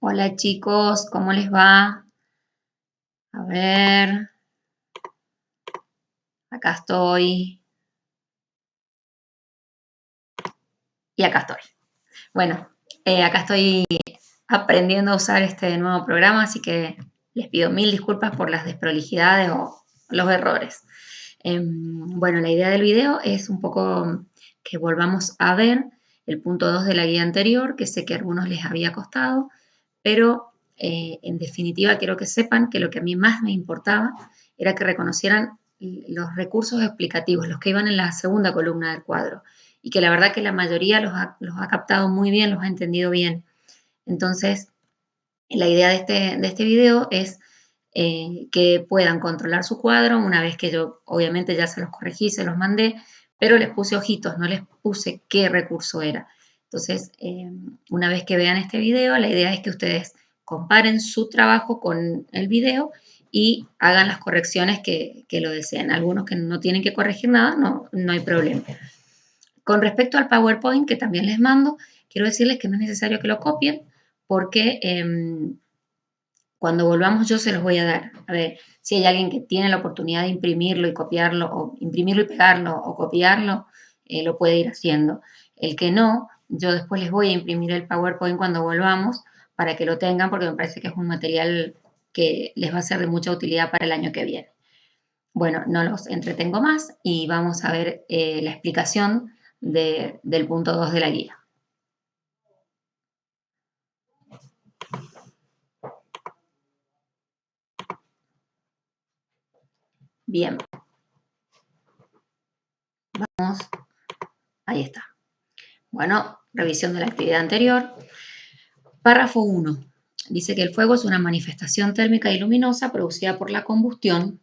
Hola chicos, ¿cómo les va? A ver, acá estoy y acá estoy. Bueno, acá estoy aprendiendo a usar este nuevo programa, así que les pido mil disculpas por las desprolijidades o los errores. Bueno, la idea del video es un poco que volvamos a ver el punto 2 de la guía anterior, que sé que a algunos les había costado, pero en definitiva quiero que sepan que lo que a mí más me importaba era que reconocieran los recursos explicativos, los que iban en la segunda columna del cuadro, y que la verdad que la mayoría los ha captado muy bien, los ha entendido bien. Entonces, la idea de este video es que puedan controlar su cuadro una vez que yo obviamente ya se los corregí, se los mandé, pero les puse ojitos, no les puse qué recurso era. Entonces, una vez que vean este video, la idea es que ustedes comparen su trabajo con el video y hagan las correcciones que lo deseen. Algunos que no tienen que corregir nada, no hay problema. Con respecto al PowerPoint, que también les mando, quiero decirles que no es necesario que lo copien porque cuando volvamos yo se los voy a dar. A ver, si hay alguien que tiene la oportunidad de imprimirlo y copiarlo, o imprimirlo y pegarlo, o copiarlo, lo puede ir haciendo. El que no, yo después les voy a imprimir el PowerPoint cuando volvamos para que lo tengan, porque me parece que es un material que les va a ser de mucha utilidad para el año que viene. Bueno, no los entretengo más y vamos a ver la explicación del punto 2 de la guía. Bien, vamos, ahí está. Bueno, revisión de la actividad anterior. Párrafo 1. Dice que el fuego es una manifestación térmica y luminosa producida por la combustión.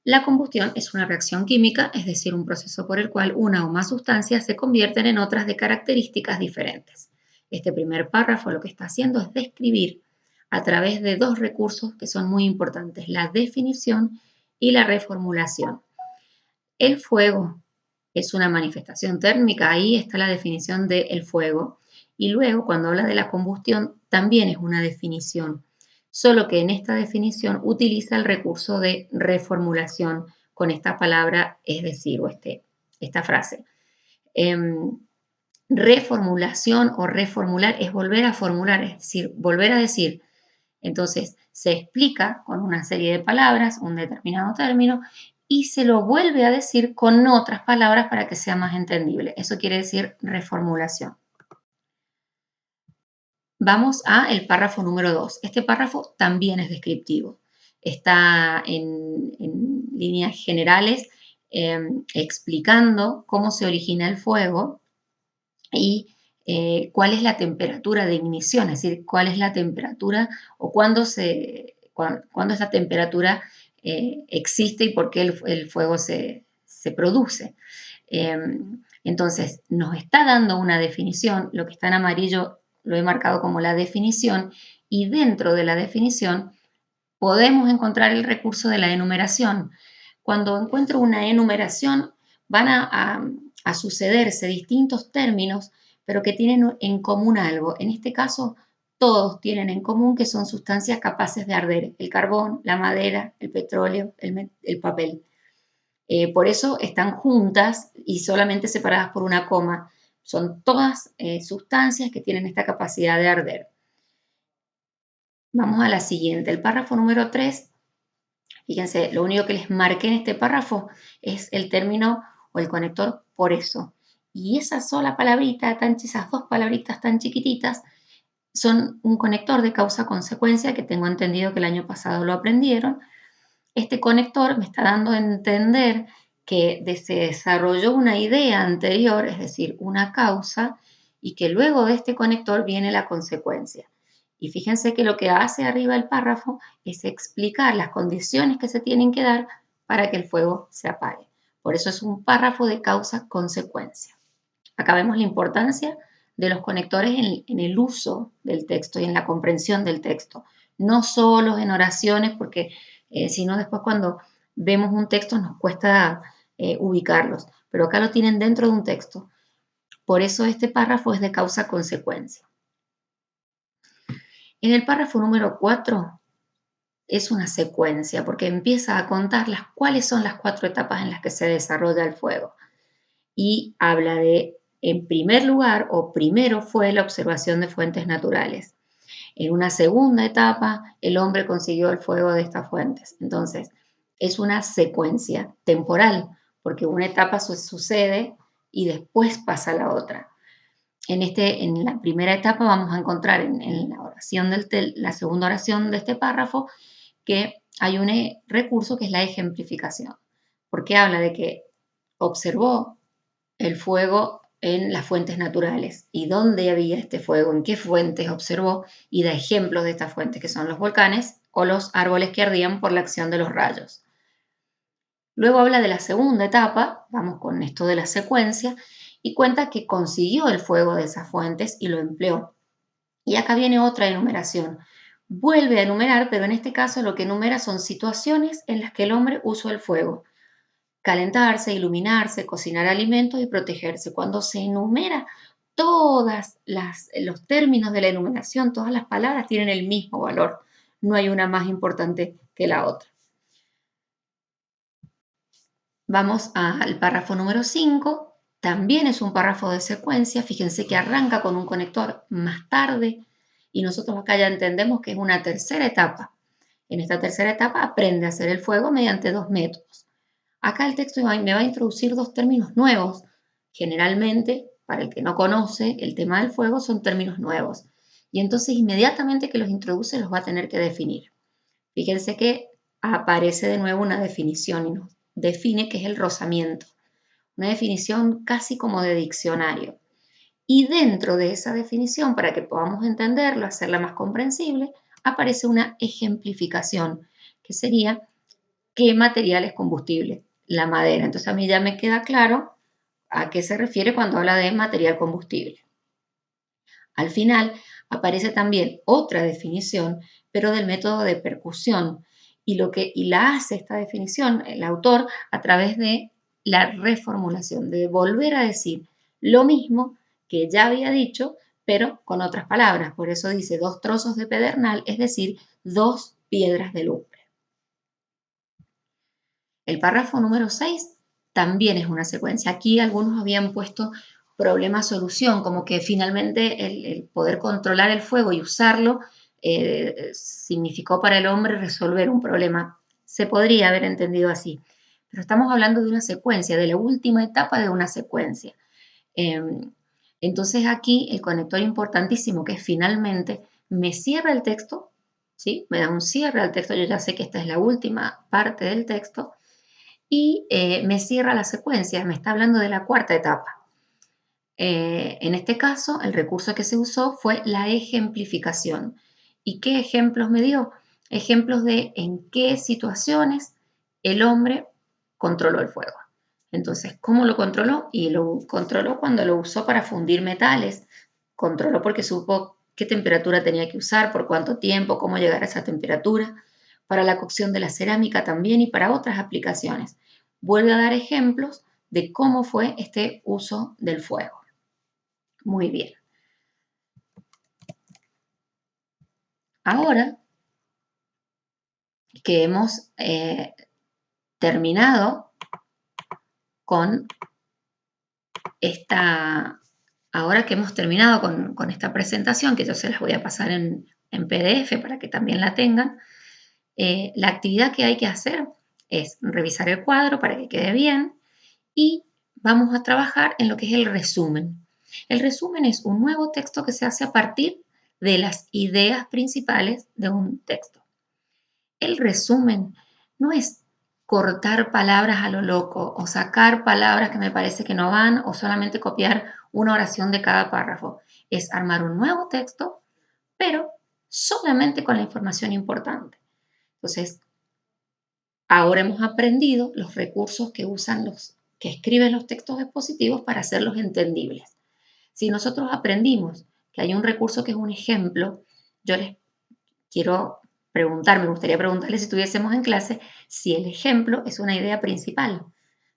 La combustión es una reacción química, es decir, un proceso por el cual una o más sustancias se convierten en otras de características diferentes. Este primer párrafo lo que está haciendo es describir a través de dos recursos que son muy importantes, la definición y la reformulación. El fuego es una manifestación térmica, ahí está la definición del fuego. Y luego, cuando habla de la combustión, también es una definición, solo que en esta definición utiliza el recurso de reformulación con esta palabra, es decir, esta frase. Reformulación o reformular es volver a formular, es decir, volver a decir. Entonces, se explica con una serie de palabras un determinado término y se lo vuelve a decir con otras palabras para que sea más entendible. Eso quiere decir reformulación. Vamos al párrafo número 2. Este párrafo también es descriptivo. Está en líneas generales explicando cómo se origina el fuego y cuál es la temperatura de ignición, es decir, cuál es la temperatura o cuándo esa temperatura existe y por qué el fuego se produce. Entonces, nos está dando una definición, lo que está en amarillo lo he marcado como la definición, y dentro de la definición podemos encontrar el recurso de la enumeración. Cuando encuentro una enumeración, van a sucederse distintos términos, pero que tienen en común algo. En este caso, todos tienen en común que son sustancias capaces de arder: el carbón, la madera, el petróleo, el papel. Por eso están juntas y solamente separadas por una coma. Son todas sustancias que tienen esta capacidad de arder. Vamos a la siguiente, el párrafo número 3. Fíjense, lo único que les marqué en este párrafo es el término o el conector por eso. Y esa sola palabrita, esas dos palabritas tan chiquititas, son un conector de causa-consecuencia que tengo entendido que el año pasado lo aprendieron. Este conector me está dando a entender que se desarrolló una idea anterior, es decir, una causa, y que luego de este conector viene la consecuencia. Y fíjense que lo que hace arriba el párrafo es explicar las condiciones que se tienen que dar para que el fuego se apague. Por eso es un párrafo de causa-consecuencia. Acá vemos la importancia de los conectores en el uso del texto y en la comprensión del texto. No solo en oraciones, porque si no después cuando vemos un texto nos cuesta ubicarlos. Pero acá lo tienen dentro de un texto. Por eso este párrafo es de causa-consecuencia. En el párrafo número 4 es una secuencia, porque empieza a contar cuáles son las 4 etapas en las que se desarrolla el fuego. Y habla de, en primer lugar, o primero fue la observación de fuentes naturales. En una segunda etapa, el hombre consiguió el fuego de estas fuentes. Entonces, es una secuencia temporal, porque una etapa sucede y después pasa la otra. En la primera etapa vamos a encontrar en la oración la segunda oración de este párrafo que hay un recurso que es la ejemplificación, porque habla de que observó el fuego en las fuentes naturales y dónde había este fuego, en qué fuentes observó y da ejemplos de estas fuentes que son los volcanes o los árboles que ardían por la acción de los rayos. Luego habla de la segunda etapa, vamos con esto de la secuencia, y cuenta que consiguió el fuego de esas fuentes y lo empleó. Y acá viene otra enumeración. Vuelve a enumerar, pero en este caso lo que enumera son situaciones en las que el hombre usó el fuego. Calentarse, iluminarse, cocinar alimentos y protegerse. Cuando se enumera todos los términos de la enumeración, todas las palabras tienen el mismo valor. No hay una más importante que la otra. Vamos al párrafo número 5. También es un párrafo de secuencia. Fíjense que arranca con un conector más tarde y nosotros acá ya entendemos que es una tercera etapa. En esta tercera etapa aprende a hacer el fuego mediante 2 métodos. Acá el texto me va a introducir 2 términos nuevos. Generalmente, para el que no conoce, el tema del fuego son términos nuevos. Y entonces inmediatamente que los introduce los va a tener que definir. Fíjense que aparece de nuevo una definición y nos define qué es el rozamiento. Una definición casi como de diccionario. Y dentro de esa definición, para que podamos entenderlo, hacerla más comprensible, aparece una ejemplificación, que sería qué material es combustible, la madera. Entonces a mí ya me queda claro a qué se refiere cuando habla de material combustible. Al final aparece también otra definición, pero del método de percusión, y la hace esta definición el autor a través de la reformulación, de volver a decir lo mismo que ya había dicho, pero con otras palabras. Por eso dice 2 trozos de pedernal, es decir, 2 piedras de lumbre. El párrafo número 6 también es una secuencia. Aquí algunos habían puesto problema-solución, como que finalmente el poder controlar el fuego y usarlo significó para el hombre resolver un problema. Se podría haber entendido así, pero estamos hablando de una secuencia, de la última etapa de una secuencia. Entonces aquí el conector importantísimo que es finalmente me cierra el texto, ¿sí? Me da un cierre al texto, yo ya sé que esta es la última parte del texto, y me cierra la secuencia, me está hablando de la cuarta etapa. En este caso, el recurso que se usó fue la ejemplificación. ¿Y qué ejemplos me dio? Ejemplos de en qué situaciones el hombre controló el fuego. Entonces, ¿cómo lo controló? Y lo controló cuando lo usó para fundir metales. Controló porque supo qué temperatura tenía que usar, por cuánto tiempo, cómo llegar a esa temperatura. Para la cocción de la cerámica también y para otras aplicaciones. Vuelve a dar ejemplos de cómo fue este uso del fuego. Muy bien. Ahora que hemos terminado con ahora que hemos terminado con esta presentación, que yo se las voy a pasar en PDF para que también la tengan, la actividad que hay que hacer es revisar el cuadro para que quede bien y vamos a trabajar en lo que es el resumen. El resumen es un nuevo texto que se hace a partir de las ideas principales de un texto. El resumen no es cortar palabras a lo loco o sacar palabras que me parece que no van o solamente copiar una oración de cada párrafo. Es armar un nuevo texto, pero solamente con la información importante. Entonces, ahora hemos aprendido los recursos que usan los que escriben los textos expositivos para hacerlos entendibles. Si nosotros aprendimos que hay un recurso que es un ejemplo, yo les quiero me gustaría preguntarle si estuviésemos en clase, si el ejemplo es una idea principal.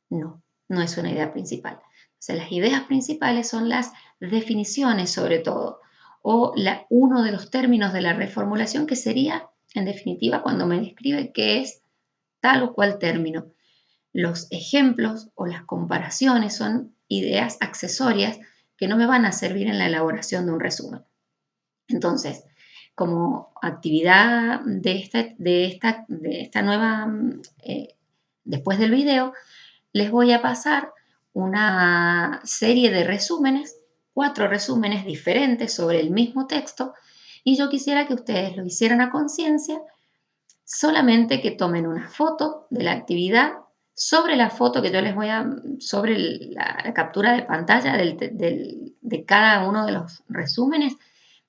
No, no es una idea principal. O sea, las ideas principales son las definiciones sobre todo, o uno de los términos de la reformulación, que sería, en definitiva, cuando me describe qué es tal o cual término. Los ejemplos o las comparaciones son ideas accesorias que no me van a servir en la elaboración de un resumen. Entonces, como actividad de esta nueva, después del video, les voy a pasar una serie de resúmenes, 4 resúmenes diferentes sobre el mismo texto, y yo quisiera que ustedes lo hicieran a conciencia, solamente que tomen una foto de la actividad. Sobre la foto que yo les voy a, sobre la captura de pantalla de cada uno de los resúmenes,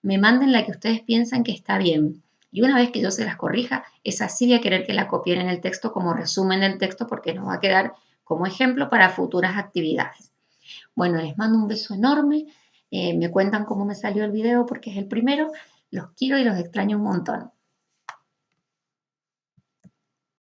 me manden la que ustedes piensan que está bien. Y una vez que yo se las corrija, esa sí voy a querer que la copien en el texto como resumen del texto, porque nos va a quedar como ejemplo para futuras actividades. Bueno, les mando un beso enorme. Me cuentan cómo me salió el video porque es el primero. Los quiero y los extraño un montón.